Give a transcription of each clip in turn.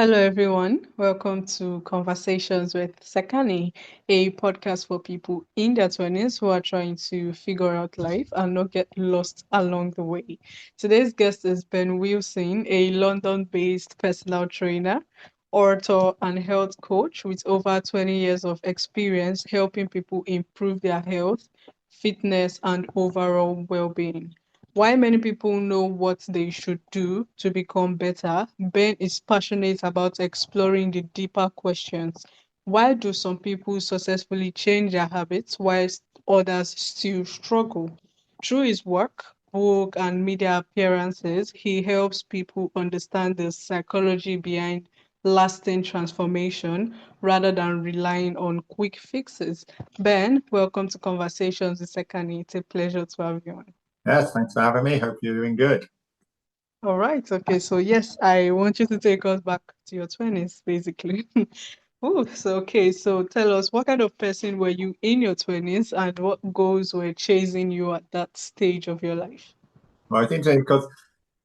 Hello, everyone. Welcome to Conversations with Sekani, a podcast for people in their 20s who are trying to figure out life and not get lost along the way. Today's guest is Ben Wilson, a London based personal trainer, author, and health coach with over 20 years of experience helping people improve their health, fitness, and overall well being. While many people know what they should do to become better, Ben is passionate about exploring the deeper questions. Why do some people successfully change their habits whilst others still struggle? Through his work, book, and media appearances, he helps people understand the psychology behind lasting transformation rather than relying on quick fixes. Ben, welcome to Conversations with Sekani. It's a pleasure to have you on. Yes, thanks for having me. Hope you're doing good. All right. Okay. So yes, I want you to take us back to your 20s, basically. Oh, so okay. So tell us, what kind of person were you in your 20s and what goals were chasing you at that stage of your life? Well, it's interesting because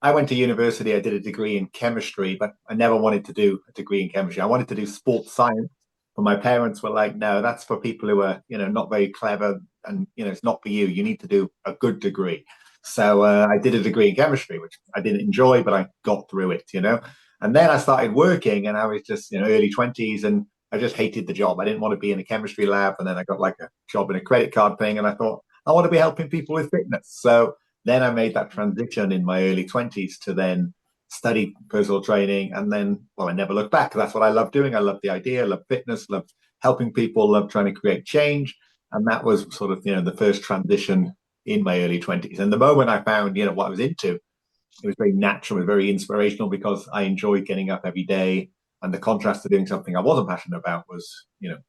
I went to university, I did a degree in chemistry, but I never wanted to do a degree in chemistry. I wanted to do sports science, but my parents were like, no, that's for people who are, not very clever and, it's not for you. You need to do a good degree. So I did a degree in chemistry, which I didn't enjoy, but I got through it. And then I started working and I was just, early 20s and I just hated the job. I didn't want to be in a chemistry lab. And then I got like a job in a credit card thing. And I thought, I want to be helping people with fitness. So then I made that transition in my early 20s to then study personal training. And then, well, I never looked back. That's what I love doing. I love the idea, I love fitness, love helping people, love trying to create change. And that was sort of, the first transition in my early 20s. And the moment I found, what I was into, it was very natural, it was very inspirational because I enjoyed getting up every day. And the contrast to doing something I wasn't passionate about was,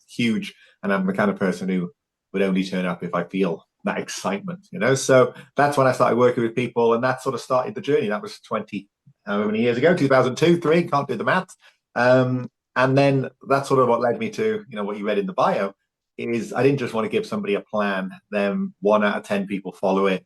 huge. And I'm the kind of person who would only turn up if I feel that excitement. So that's when I started working with people, and that sort of started the journey. That was 20, how many years ago? 2002, three, can't do the math. And then that's sort of what led me to, what you read in the bio is I didn't just want to give somebody a plan, then 1 out of 10 people follow it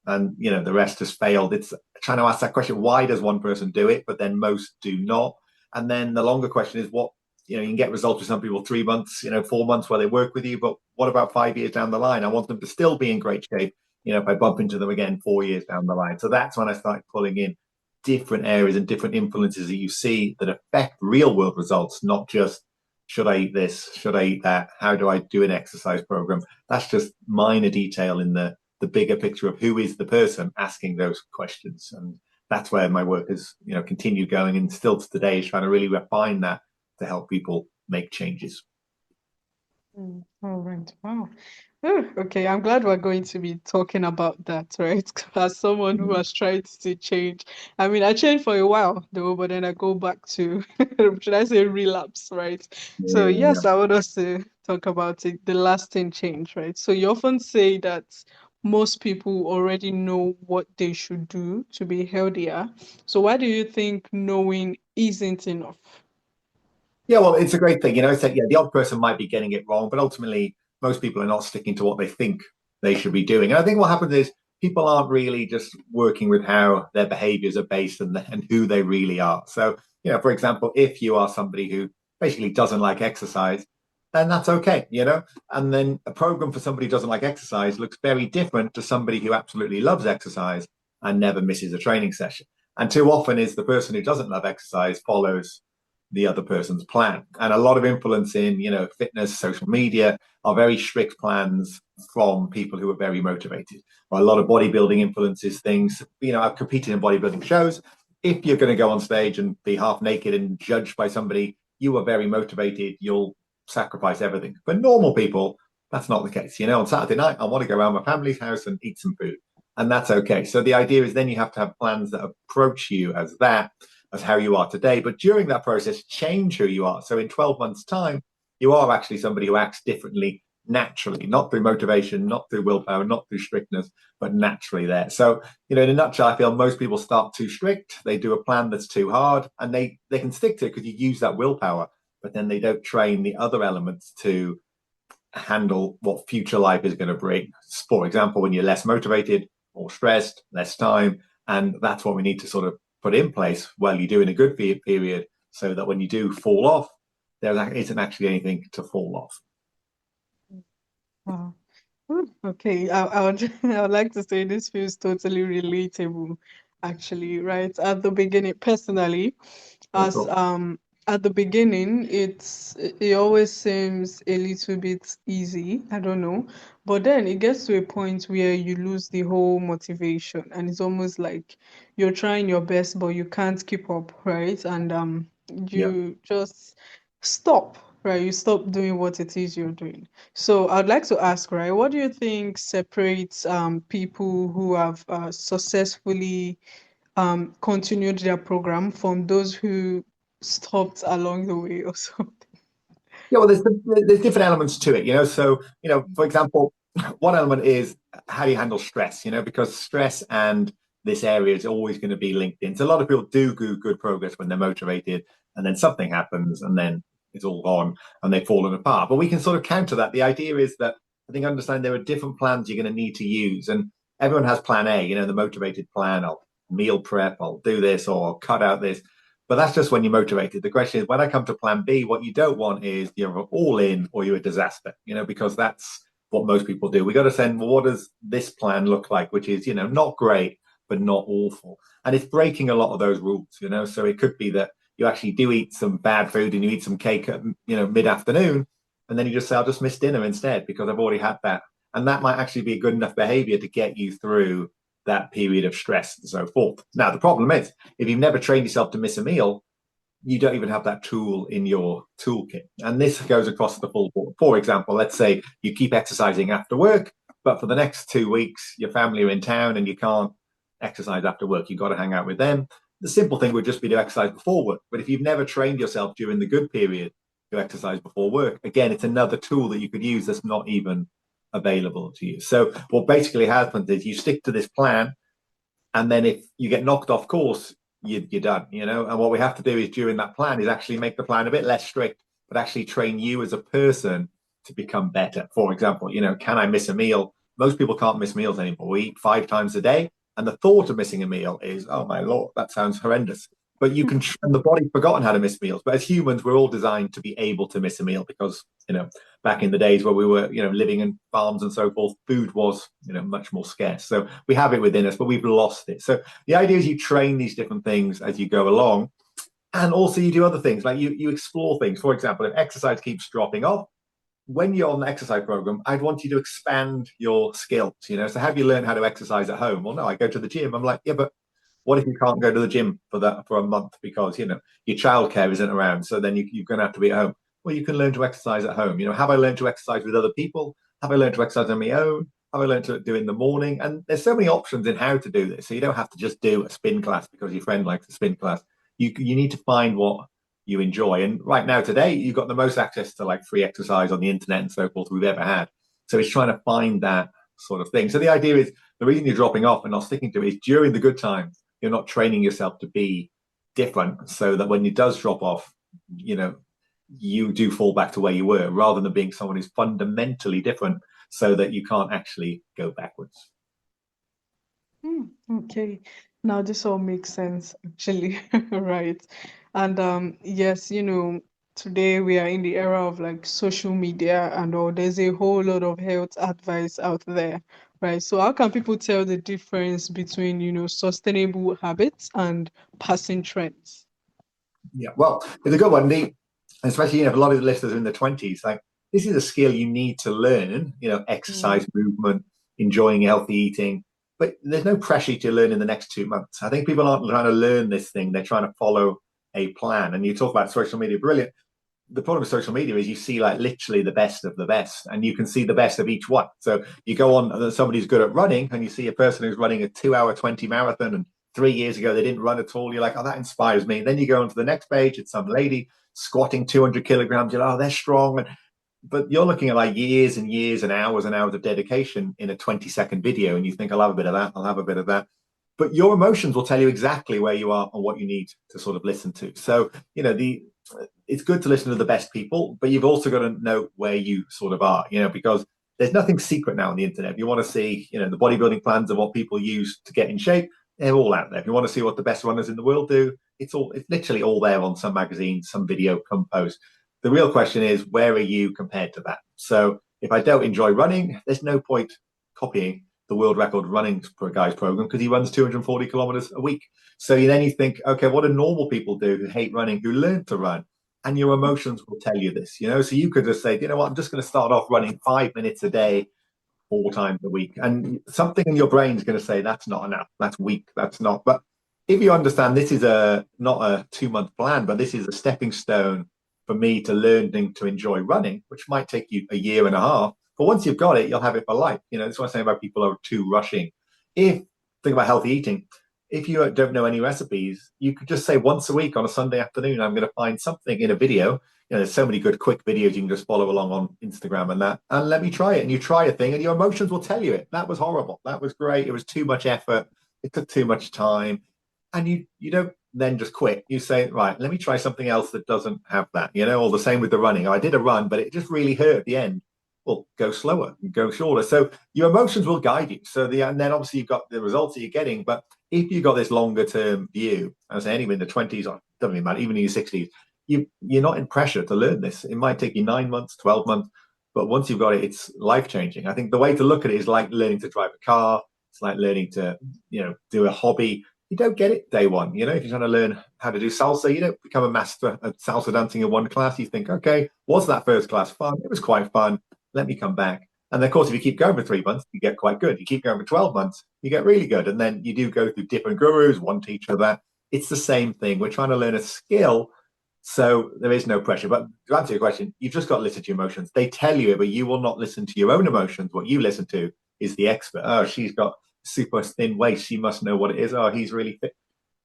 and the rest has failed. It's trying to ask that question, why does one person do it but then most do not? And then the longer question is what, you can get results with some people 3 months, 4 months where they work with you, but what about 5 years down the line? I want them to still be in great shape, if I bump into them again 4 years down the line. So that's when I started pulling in different areas and different influences that you see that affect real world results, not just should I eat this, should I eat that, how do I do an exercise program? That's just minor detail in the bigger picture of who is the person asking those questions. And that's where my work has, continued going and still to today is trying to really refine that to help people make changes. All right. Wow. Oh, okay, I'm glad we're going to be talking about that, right? As someone who Mm. has tried to change. I mean, I changed for a while though, but then I go back to, should I say relapse, right? So Yeah. yes, I want us to talk about it, the lasting change, right? So you often say that most people already know what they should do to be healthier. So why do you think knowing isn't enough? Yeah, well, it's a great thing. It's that, yeah, the odd person might be getting it wrong, but ultimately, most people are not sticking to what they think they should be doing. And I think what happens is people aren't really just working with how their behaviors are based and who they really are. So, for example, if you are somebody who basically doesn't like exercise, then that's okay. And then a program for somebody who doesn't like exercise looks very different to somebody who absolutely loves exercise and never misses a training session. And too often is the person who doesn't love exercise follows the other person's plan. And a lot of influence in, fitness, social media are very strict plans from people who are very motivated. Or a lot of bodybuilding influences things. I've competed in bodybuilding shows. If you're going to go on stage and be half naked and judged by somebody, you are very motivated. You'll sacrifice everything. For normal people, that's not the case. On Saturday night, I want to go around my family's house and eat some food. And that's okay. So the idea is then you have to have plans that approach you as how you are today. But during that process, change who you are. So in 12 months' time, you are actually somebody who acts differently naturally, not through motivation, not through willpower, not through strictness, but naturally there. So, in a nutshell, I feel most people start too strict. They do a plan that's too hard and they can stick to it because you use that willpower, but then they don't train the other elements to handle what future life is going to bring. For example, when you're less motivated, more stressed, less time. And that's what we need to sort of put in place while you're doing a good period so that when you do fall off, there isn't actually anything to fall off. Wow. Okay, I would I would like to say this feels totally relatable, actually, right? At the beginning, personally, For as sure. at the beginning, it always seems a little bit easy. I don't know, but then it gets to a point where you lose the whole motivation, and it's almost like you're trying your best, but you can't keep up, right? And Yeah. you just stop, right? You stop doing what it is you're doing. So I'd like to ask, right, what do you think separates people who have successfully continued their program from those who stopped along the way or something? Yeah, well, there's different elements to it, you know. So, you know, for example, one element is how you handle stress, you know, because stress and this area is always going to be linked in. So a lot of people do good progress when they're motivated, and then something happens, and then it's all gone, and they've fallen apart. But we can sort of counter that. The idea is that I think understand there are different plans you're going to need to use, and everyone has plan A, you know, the motivated plan. I'll meal prep, I'll do this, or I'll cut out this. But that's just when you're motivated. The question is, when I come to plan B, what you don't want is you're all in or you're a disaster, you know, because that's what most people do. We got to send, well, what does this plan look like? Which is, you know, not great, but not awful. And it's breaking a lot of those rules, you know. So it could be that you actually do eat some bad food and you eat some cake at, you know, mid-afternoon. And then you just say, I'll just miss dinner instead because I've already had that. And that might actually be good enough behavior to get you through that period of stress and so forth. Now, the problem is, if you've never trained yourself to miss a meal, you don't even have that tool in your toolkit. And this goes across the full board. For example, let's say you keep exercising after work, but for the next 2 weeks, your family are in town and you can't exercise after work. You've got to hang out with them. The simple thing would just be to exercise before work. But if you've never trained yourself during the good period to exercise before work, again, it's another tool that you could use that's not even available to you. So what basically happens is you stick to this plan, and then if you get knocked off course, you're done, you know. And what we have to do is during that plan is actually make the plan a bit less strict, but actually train you as a person to become better. For example, you know, can I miss a meal? Most people can't miss meals anymore. We eat 5 times a day. And the thought of missing a meal is, oh my Lord, that sounds horrendous. But you can, and the body's forgotten how to miss meals. But as humans, we're all designed to be able to miss a meal because, you know, back in the days where we were, you know, living in farms and so forth, food was, you know, much more scarce. So we have it within us, but we've lost it. So the idea is you train these different things as you go along. And also you do other things, like you explore things. For example, if exercise keeps dropping off, when you're on the exercise program, I'd want you to expand your skills, you know. So have you learned how to exercise at home? Well, no, I go to the gym. I'm like, yeah, but what if you can't go to the gym for a month because, you know, your childcare isn't around? So then you're going to have to be at home. Well, you can learn to exercise at home. You know, have I learned to exercise with other people? Have I learned to exercise on my own? Have I learned to do it in the morning? And there's so many options in how to do this. So you don't have to just do a spin class because your friend likes a spin class. You need to find what you enjoy. And right now, today, you've got the most access to like free exercise on the internet and so forth we've ever had. So it's trying to find that sort of thing. So the idea is the reason you're dropping off and not sticking to it is during the good times, you're not training yourself to be different so that when it does drop off, you know, you do fall back to where you were rather than being someone who's fundamentally different so that you can't actually go backwards. Okay, now this all makes sense actually, right? And yes, today we are in the era of like social media and all. There's a whole lot of health advice out there, right? So how can people tell the difference between, sustainable habits and passing trends? Yeah, well, it's a good one. Especially, you know, a lot of the listeners are in their 20s. Like, this is a skill you need to learn, you know, Mm, exercise, movement, enjoying healthy eating. But there's no pressure to learn in the next 2 months. I think people aren't trying to learn this thing. They're trying to follow a plan. And you talk about social media, brilliant. The problem with social media is you see like literally the best of the best and you can see the best of each one. So you go on somebody who's good at running and you see a person who's running a 2 hour 20 marathon and 3 years ago they didn't run at all. You're like, oh, that inspires me. And then you go on to the next page, it's some lady squatting 200 kilograms. You're like, oh, they're strong. But you're looking at like years and years and hours of dedication in a 20-second video and you think, I'll have a bit of that, I'll have a bit of that. But your emotions will tell you exactly where you are and what you need to sort of listen to. So, you know, it's good to listen to the best people, but you've also got to know where you sort of are, you know, because there's nothing secret now on the internet. If you want to see, you know, the bodybuilding plans of what people use to get in shape, they're all out there. If you want to see what the best runners in the world do, it's literally all there on some magazine, some video, some post. The real question is, where are you compared to that? So if I don't enjoy running, there's no point copying the world record running for a guy's program because he runs 240 kilometers a week. So then you think, okay, what do normal people do who hate running, who learn to run? And your emotions will tell you this, So you could just say, you know what, I'm just going to start off running 5 minutes a day, 4 times a week. And something in your brain is going to say, that's not enough. That's weak. That's not. But if you understand this is not a 2 month plan, but this is a stepping stone for me to learning to enjoy running, which might take you a year and a half. But once you've got it, you'll have it for life. That's what I'm saying about people are too rushing. If think about healthy eating, if you don't know any recipes, you could just say once a week on a Sunday afternoon, I'm going to find something in a video. There's so many good quick videos you can just follow along on Instagram and let me try it. And you try a thing and your emotions will tell you it. That was horrible. That was great. It was too much effort. It took too much time. And you don't then just quit. You say, right, let me try something else that doesn't have that, or the same with the running. I did a run, but it just really hurt at the end. Well, go slower, go shorter. So your emotions will guide you. And then obviously you've got the results that you're getting. But if you've got this longer term view, as anyway in the 20s, or doesn't even matter, even in your 60s, you're not in pressure to learn this. It might take you 9 months, 12 months, but once you've got it, it's life changing. I think the way to look at it is like learning to drive a car. It's like learning to, do a hobby. You don't get it day one. If you're trying to learn how to do salsa, you don't become a master at salsa dancing in one class. You think, okay, was that first class fun? It was quite fun. Let me come back. And then, of course, if you keep going for 3 months, you get quite good. You keep going for 12 months, you get really good. And then you do go through different gurus, one teacher that. It's the same thing. We're trying to learn a skill. So there is no pressure. But to answer your question, you've just got to listen to your emotions. They tell you it, but you will not listen to your own emotions. What you listen to is the expert. Oh, she's got super thin waist. She must know what it is. Oh, he's really fit.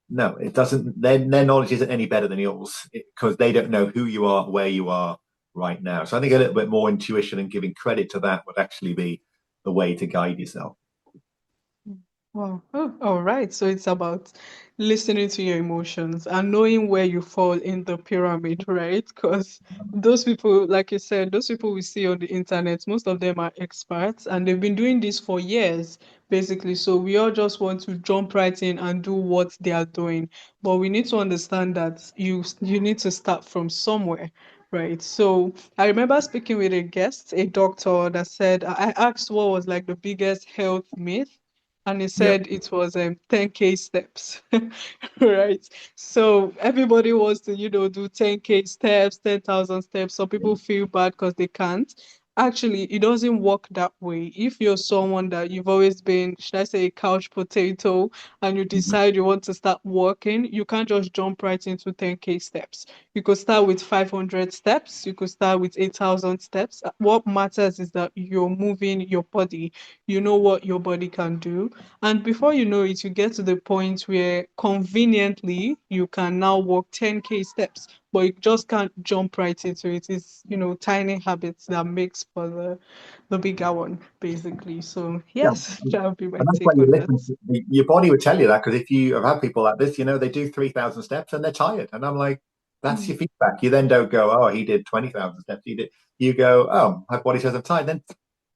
No, it doesn't. Their knowledge isn't any better than yours because they don't know who you are, where you are right now. So I think a little bit more intuition and giving credit to that would actually be the way to guide yourself. Wow. Oh, all right. So it's about listening to your emotions and knowing where you fall in the pyramid, right? Because those people, like you said, those people we see on the internet, most of them are experts and they've been doing this for years, basically. So we all just want to jump right in and do what they are doing. But we need to understand that you need to start from somewhere. Right. So I remember speaking with a guest, a doctor that said, I asked what was like the biggest health myth and he Yeah. said it was 10K steps. Right. So everybody wants to, do 10K steps, 10,000 steps. Some people feel bad because they can't. Actually, it doesn't work that way. If you're someone that you've always been, should I say, a couch potato, and you decide you want to start working, you can't just jump right into 10K steps. You could start with 500 steps, you could start with 8,000 steps. What matters is that you're moving your body, you know what your body can do. And before you know it, you get to the point where conveniently you can now walk 10K steps, but you just can't jump right into it. It's, tiny habits that makes for the bigger one, basically. So Yeah. yes, that would be my And that's why take you on that. listen. Your body would tell you that because if you have had people like this, they do 3,000 steps and they're tired. And I'm like, that's Mm. your feedback. You then don't go, oh, he did 20,000 steps. He did. You go, oh, my body says I'm tired. Then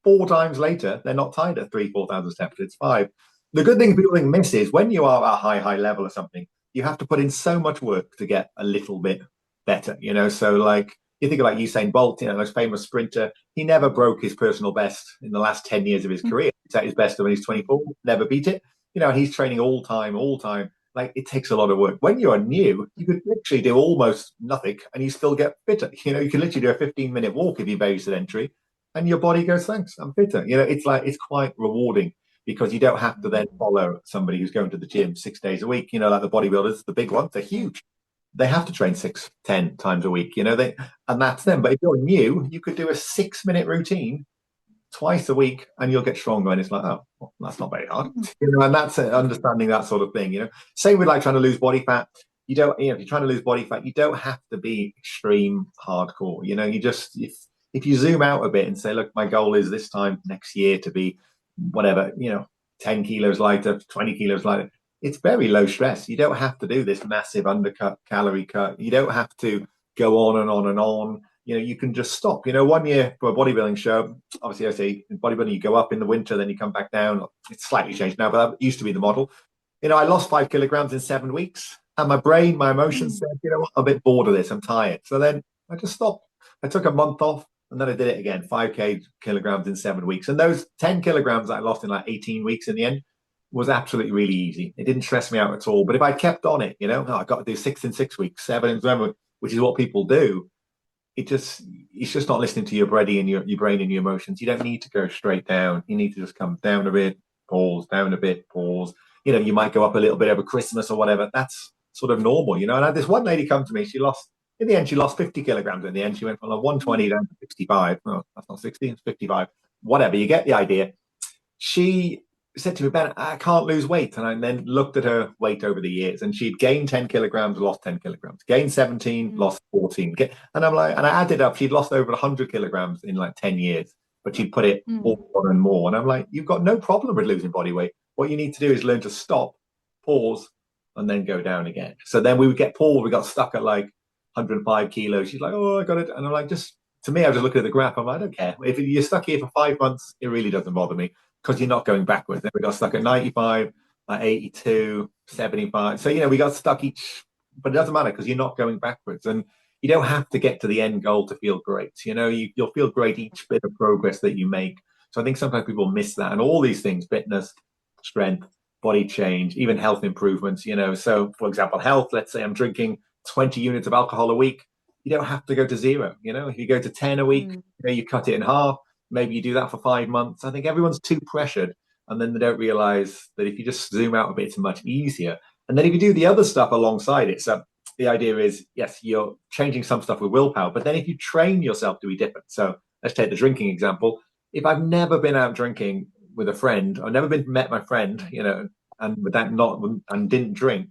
4 times later, they're not tired at 4,000 steps. It's 5. The good thing people think miss is when you are at a high level or something, you have to put in so much work to get a little bit better. So like you think about Usain Bolt, most famous sprinter, he never broke his personal best in the last 10 years of his career. He's at his best when he's 24, never beat it. He's training all time, all time. Like it takes a lot of work. When you're new, you could literally do almost nothing and you still get fitter. You can literally do a 15-minute walk if you're very sedentary and your body goes, thanks, I'm fitter. It's quite rewarding because you don't have to then follow somebody who's going to the gym 6 days a week. Like the bodybuilders, the big ones, they're huge. They have to train 6, 10 times a week, and that's them. But if you're new, you could do a 6-minute routine twice a week and you'll get stronger. And it's like, oh, well, that's not very hard, and that's understanding that sort of thing. Same with like trying to lose body fat. You don't, if you're trying to lose body fat, you don't have to be extreme hardcore. You just, if you zoom out a bit and say, look, my goal is this time next year to be whatever, 10 kilos lighter, 20 kilos lighter. It's very low stress. You don't have to do this massive undercut calorie cut. You don't have to go on and on and on. You can just stop. One year for a bodybuilding show, obviously I say in bodybuilding, you go up in the winter, then you come back down. It's slightly changed now, but that used to be the model. I lost 5 kilograms in 7 weeks. And my brain, my emotions Mm. said, you know what, I'm a bit bored of this. I'm tired. So then I just stopped. I took a month off and then I did it again, 5 kilograms in 7 weeks. And those 10 kilograms I lost in like 18 weeks in the end was absolutely really easy. It didn't stress me out at all. But if I kept on it, oh, I got to do 6 in 6 weeks, 7 in 7 weeks, which is what people do, it's just not listening to your body and your brain and your emotions. You don't need to go straight down. You need to just come down a bit, pause, down a bit, pause. You might go up a little bit over Christmas or whatever. That's sort of normal. And I had this one lady come to me. In the end, she lost 50 kilograms. In the end, she went from like 120 down to 65. Oh, that's not 60, it's 55. Whatever, you get the idea. She said to me, Ben, I can't lose weight. And I then looked at her weight over the years, and she'd gained 10 kilograms, lost 10 kilograms, gained 17, Mm. lost 14. And I'm like, and I added up, she'd lost over 100 kilograms in like 10 years, but she'd put it Mm. all on and more. And I'm like, you've got no problem with losing body weight. What you need to do is learn to stop, pause, and then go down again. So then we would get Paul, we got stuck at like 105 kilos. She's like, oh, I got it. And I'm like, just to me, I was just looking at the graph. I'm like, I don't care. If you're stuck here for 5 months, it really doesn't bother me because you're not going backwards. Then we got stuck at 95, at 82, 75. So, we got stuck each, but it doesn't matter because you're not going backwards. And you don't have to get to the end goal to feel great. You'll feel great each bit of progress that you make. So I think sometimes people miss that. And all these things, fitness, strength, body change, even health improvements, So, for example, health, let's say I'm drinking 20 units of alcohol a week. You don't have to go to zero. If you go to 10 a week, Mm. you cut it in half. Maybe you do that for 5 months. I think everyone's too pressured. And then they don't realize that if you just zoom out a bit, it's much easier. And then if you do the other stuff alongside it, so the idea is, yes, you're changing some stuff with willpower, but then if you train yourself to be different. So let's take the drinking example. If I've never been out drinking with a friend, I've never been met my friend, and with that not and didn't drink,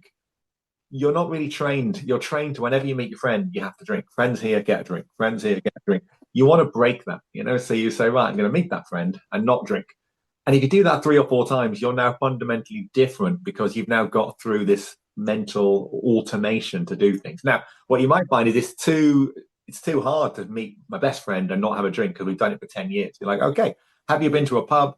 you're not really trained. You're trained to whenever you meet your friend, you have to drink. Friends here, get a drink. Friends here, get a drink. You want to break that, So you say, right, I'm going to meet that friend and not drink. And if you do that 3 or 4 times, you're now fundamentally different because you've now got through this mental automation to do things. Now, what you might find is it's too hard to meet my best friend and not have a drink because we've done it for 10 years. You're like, okay, have you been to a pub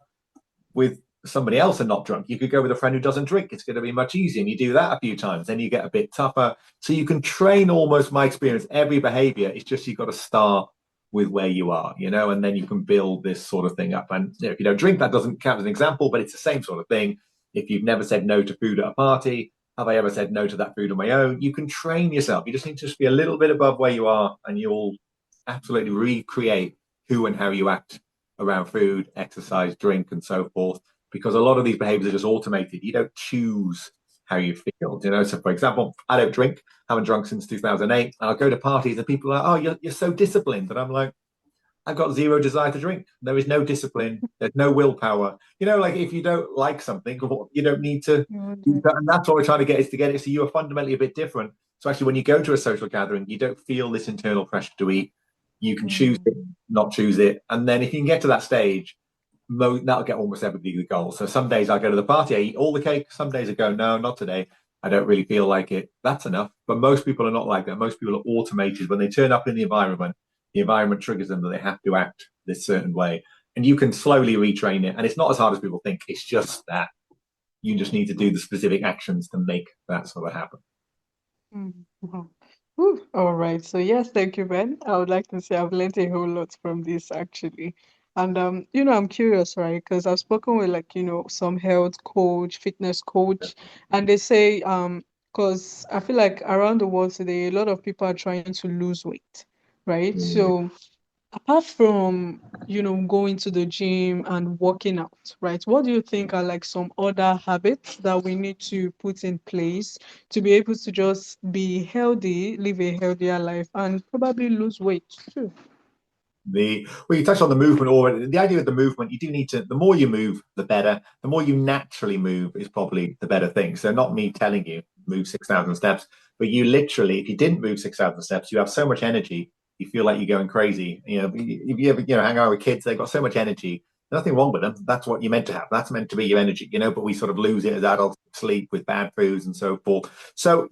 with somebody else and not drunk? You could go with a friend who doesn't drink. It's going to be much easier. And you do that a few times, then you get a bit tougher. So you can train almost, my experience, every behavior. It's just you've got to start with where you are, and then you can build this sort of thing up. And if you don't drink, that doesn't count as an example, but it's the same sort of thing. If you've never said no to food at a party, have I ever said no to that food on my own? You can train yourself. You just need to just be a little bit above where you are, and you'll absolutely recreate who and how you act around food, exercise, drink, and so forth. Because a lot of these behaviors are just automated. You don't choose how you feel. So for example, I don't drink, haven't drunk since 2008. I'll go to parties and people are like, oh, you're so disciplined. And I'm like, I've got zero desire to drink. There is no discipline. There's no willpower. Like if you don't like something, you don't need to do that. And that's what we're trying to get is to get it so you are fundamentally a bit different. So actually, when you go to a social gathering, you don't feel this internal pressure to eat. You can choose it, Mm. not choose it. And then if you can get to that stage, that'll get almost everybody the goal. So some days I go to the party, I eat all the cake. Some days I go, no, not today. I don't really feel like it. That's enough. But most people are not like that. Most people are automated. When they turn up in the environment triggers them that they have to act this certain way. And you can slowly retrain it. And it's not as hard as people think. It's just that you just need to do the specific actions to make that sort of happen. Mm. Wow. Whew. All right. So yes, thank you, Ben. I would like to say I've learned a whole lot from this actually. And I'm curious, right? Because I've spoken with like, some health coach, fitness coach, and they say, because I feel like around the world today, a lot of people are trying to lose weight, right? Mm. So apart from, going to the gym and working out, right? What do you think are like some other habits that we need to put in place to be able to just be healthy, live a healthier life, and probably lose weight too? You touched on the movement already. The idea of the movement, you do need to, the more you move, the better. The more you naturally move is probably the better thing. So not me telling you move 6,000 steps, but you literally, if you didn't move 6,000 steps, you have so much energy, you feel like you're going crazy. If you ever, hang out with kids, they've got so much energy. There's nothing wrong with them. That's what you're meant to have. That's meant to be your energy, but we sort of lose it as adults, sleep with bad foods and so forth. So,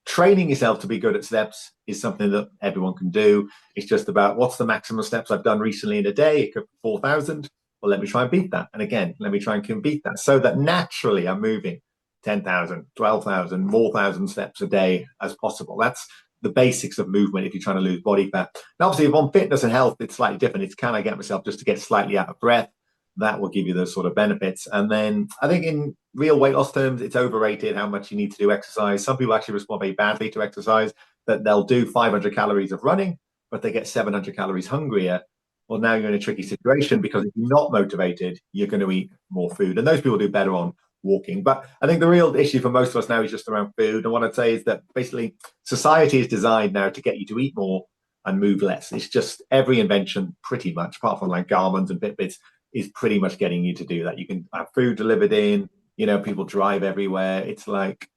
training yourself to be good at steps is something that everyone can do. It's just about what's the maximum steps I've done recently in a day. It could be 4,000. Well, let me try and beat that. And again, let me try and beat that so that naturally I'm moving 10,000, 12,000, more thousand steps a day as possible. That's the basics of movement if you're trying to lose body fat. Now, obviously, if on fitness and health, it's slightly different. It's can I get myself just to get slightly out of breath? That will give you those sort of benefits. And then I think in real weight loss terms, it's overrated how much you need to do exercise. Some people actually respond very badly to exercise, that they'll do 500 calories of running, but they get 700 calories hungrier. Well, now you're in a tricky situation because if you're not motivated, you're going to eat more food. And those people do better on walking. But I think the real issue for most of us now is just around food. And what I'd say is that basically society is designed now to get you to eat more and move less. It's just every invention, pretty much, apart from like Garmin's and Fitbits, is pretty much getting you to do that. You can have food delivered in, people drive everywhere. It's like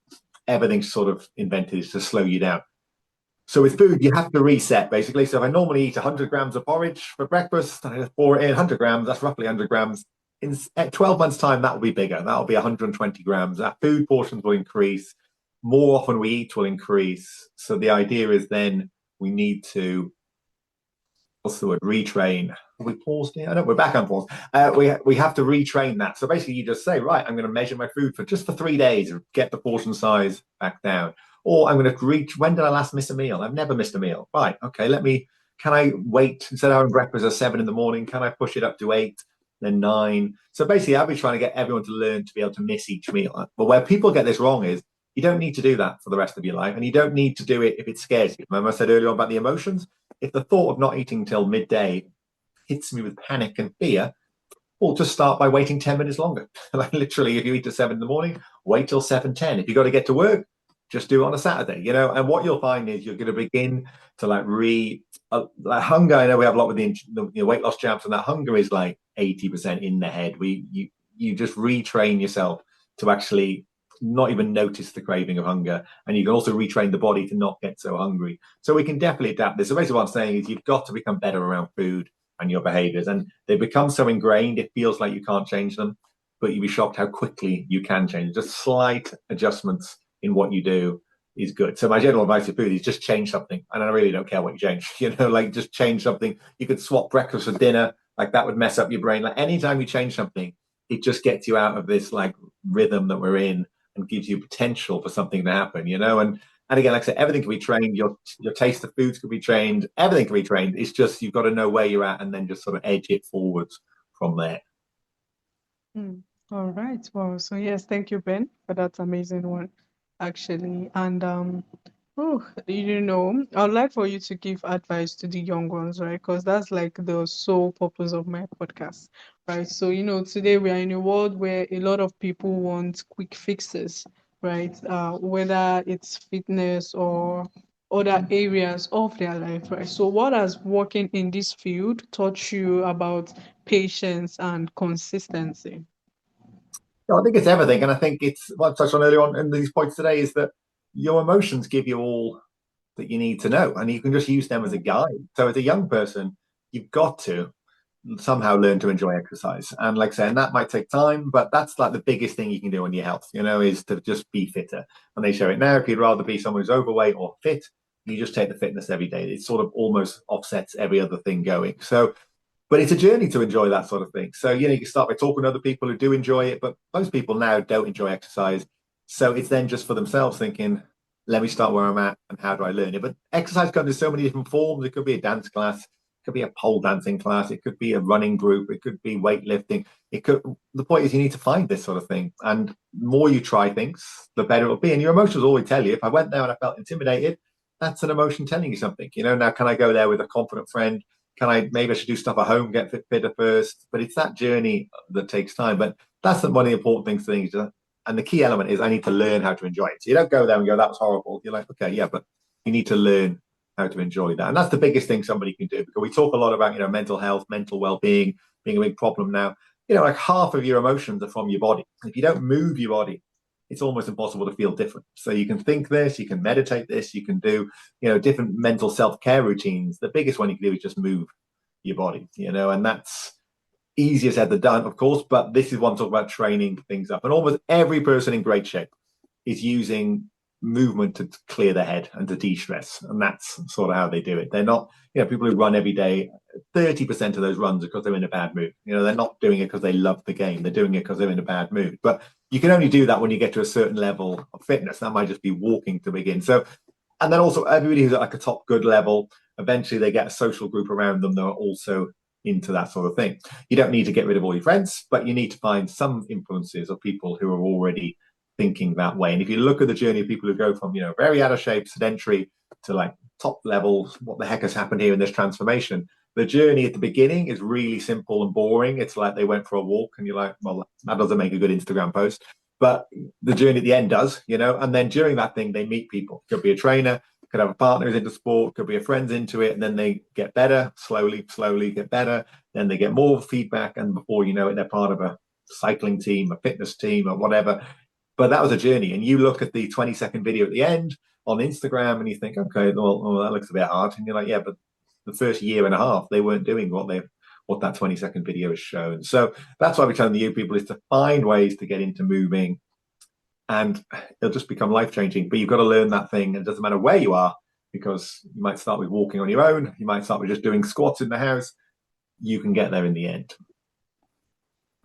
everything's sort of invented to slow you down. So with food, you have to reset basically. So if I normally eat 100 grams of porridge for breakfast, I just pour it in 100 grams. That's roughly 100 grams. In 12 months' time, that will be bigger. That will be 120 grams. That food portions will increase. More often we eat will increase. So the idea is then we need to, what's the word, retrain. We paused here? I know we're back on pause. We have to retrain that. So basically you just say, right, I'm going to measure my food for 3 days and get the portion size back down. Or I'm going to reach, when did I last miss a meal? I've never missed a meal. Right, okay, can I wait, instead of having breakfast at 7 in the morning, can I push it up to 8, then 9? So basically I'll be trying to get everyone to learn to be able to miss each meal. But where people get this wrong is you don't need to do that for the rest of your life. And you don't need to do it if it scares you. Remember I said earlier on about the emotions? If the thought of not eating till midday hits me with panic and fear, well, just start by waiting 10 minutes longer. Like literally, if you eat at 7 in the morning, wait till 7:10. If you've got to get to work, just do it on a Saturday, and what you'll find is you're going to begin to like hunger. I know we have a lot with the weight loss jabs, and that hunger is like 80% in the head. You just retrain yourself to actually not even notice the craving of hunger, and you can also retrain the body to not get so hungry. So we can definitely adapt this. So basically what I'm saying is you've got to become better around food and your behaviors, and they become so ingrained it feels like you can't change them, but you'd be shocked how quickly you can change. Just slight adjustments in what you do is good. So my general advice to food is just change something. And I really don't care what you change, like just change something. You could swap breakfast for dinner. Like that would mess up your brain. Like anytime you change something, it just gets you out of this like rhythm that we're in and gives you potential for something to happen, and again, like I said, everything can be trained. Your taste of foods can be trained. Everything can be trained. It's just you've got to know where you're at and then just sort of edge it forwards from there. All right. Wow. So yes, thank you, Ben, for that amazing one, actually. And I'd like for you to give advice to the young ones, right? Because that's like the sole purpose of my podcast, right? So, today we are in a world where a lot of people want quick fixes, right? Whether it's fitness or other areas of their life, right? So, what has working in this field taught you about patience and consistency? I think it's everything. And I think it's what I touched on earlier on in these points today is that your emotions give you all that you need to know, and you can just use them as a guide. So as a young person, you've got to somehow learn to enjoy exercise. And like I said, that might take time, but that's like the biggest thing you can do on your health, is to just be fitter. And they show it now. If you'd rather be someone who's overweight or fit, you just take the fitness every day. It sort of almost offsets every other thing going. So but it's a journey to enjoy that sort of thing. So, you can start by talking to other people who do enjoy it, but most people now don't enjoy exercise. So it's then just for themselves thinking, let me start where I'm at and how do I learn it? But exercise comes in so many different forms. It could be a dance class, it could be a pole dancing class, it could be a running group, it could be weightlifting. The point is you need to find this sort of thing. And the more you try things, the better it'll be. And your emotions always tell you, if I went there and I felt intimidated, that's an emotion telling you something. Now can I go there with a confident friend? Maybe I should do stuff at home, get fitter first. But it's that journey that takes time. But that's one of the important things. And the key element is I need to learn how to enjoy it. So you don't go there and go, that was horrible. You're like, okay, yeah, but you need to learn how to enjoy that. And that's the biggest thing somebody can do, because we talk a lot about, mental health, mental well-being being a big problem now. Like half of your emotions are from your body. If you don't move your body, it's almost impossible to feel different. So you can think this, you can meditate this, you can do, different mental self-care routines. The biggest one you can do is just move your body, and that's easier said than done, of course, but this is one talk about training things up. And almost every person in great shape is using movement to clear their head and to de-stress. And that's sort of how they do it. They're not, people who run every day 30% of those runs are because they're in a bad mood. They're not doing it because they love the game. They're doing it because they're in a bad mood. But you can only do that when you get to a certain level of fitness. That might just be walking to begin. So, and then also everybody who's at like a top good level, eventually they get a social group around them that are also into that sort of thing. You don't need to get rid of all your friends, but you need to find some influences of people who are already thinking that way. And if you look at the journey of people who go from, very out of shape, sedentary to like top levels, what the heck has happened here in this transformation? The journey at the beginning is really simple and boring. It's like they went for a walk and you're like, well, that doesn't make a good Instagram post. But the journey at the end does, and then during that thing, they meet people. Could be a trainer, could have a partner who's into sport, could be a friend's into it, and then they get better, slowly get better. Then they get more feedback, and before you know it, they're part of a cycling team, a fitness team, or whatever. But that was a journey. And you look at the 20-second video at the end on Instagram and you think, okay, well, that looks a bit hard. And you're like, yeah, but the first year and a half, they weren't doing what that 20-second video has shown. So that's why we're telling the young people is to find ways to get into moving, and it'll just become life-changing. But you've got to learn that thing. And it doesn't matter where you are, because you might start with walking on your own. You might start with just doing squats in the house. You can get there in the end.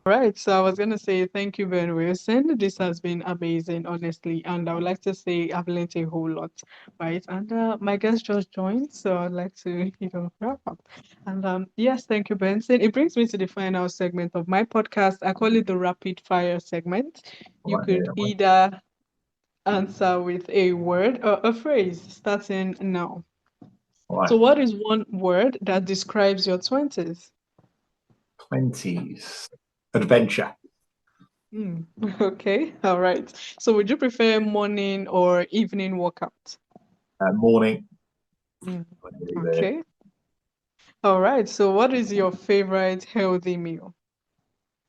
Right, so I was gonna say thank you, Ben Wilson. This has been amazing, honestly, and I would like to say I've learned a whole lot, right? And my guest just joined, so I'd like to, wrap up. And yes, thank you, Benson. It brings me to the final segment of my podcast. I call it the rapid fire segment. All You right, could either answer with a word or a phrase, starting now. all right. So, what is one word that describes your 20s? 20s. Adventure. Okay, all right. So would you prefer morning or evening workout? Morning. Mm, Okay, all right. So what is your favorite healthy meal?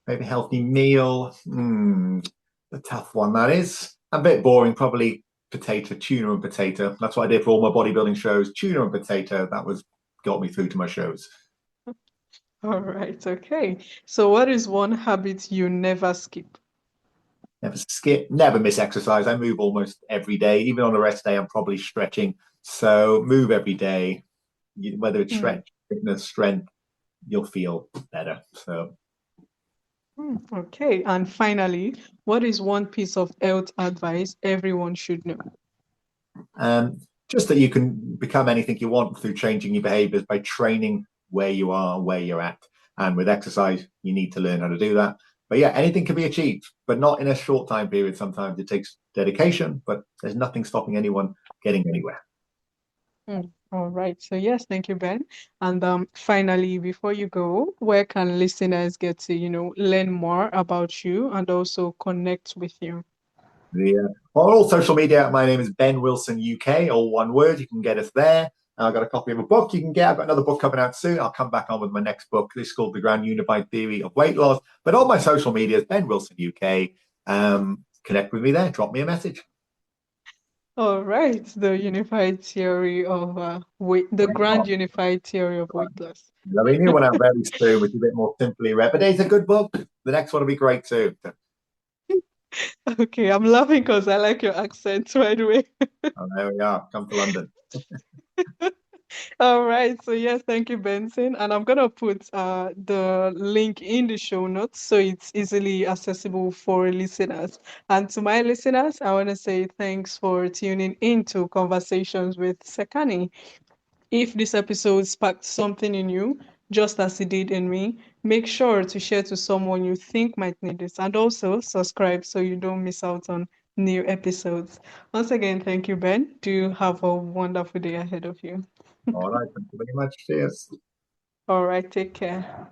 Maybe healthy meal. A tough one, that is. A bit boring, probably tuna and potato. That's what I did for all my bodybuilding shows. Tuna and potato. That was got me through to my shows. All right, okay. So what is one habit you never skip? Never skip, never miss exercise. I move almost every day. Even on a rest day, I'm probably stretching. So move every day. Whether it's Hmm. stretch, fitness, strength, you'll feel better. So Okay, and finally, what is one piece of health advice everyone should know? Um, just that you can become anything you want through changing your behaviors by training where you are, where you're at. And with exercise, you need to learn how to do that. But yeah, anything can be achieved, but not in a short time period. Sometimes it takes dedication, but there's nothing stopping anyone getting anywhere. All right. So yes, thank you, Ben. And finally, before you go, where can listeners get to, learn more about you and also connect with you? On all social media, my name is Ben Wilson UK, all one word. You can get us there. I've got a copy of a book you can get. I've got another book coming out soon. I'll come back on with my next book. This is called The Grand Unified Theory of Weight Loss. But all my social media is Ben Wilson UK. Connect with me there. Drop me a message. All right. The unified theory of weight, the grand unified theory of weight loss. There'll be a new one out very soon, which is a bit more simply read. But it's a good book. The next one will be great too. Okay, I'm laughing because I like your accent, by the way. Oh, there we are. Come to London. All right. So yes, thank you, Benson. And I'm gonna put the link in the show notes so it's easily accessible for listeners. And to my listeners, I want to say thanks for tuning into Conversations with Sekani. If this episode sparked something in you, just as it did in me, make sure to share to someone you think might need this and also subscribe so you don't miss out on new episodes. Once again, thank you, Ben. Do have a wonderful day ahead of you. All right. Thank you very much. Cheers. All right, take care.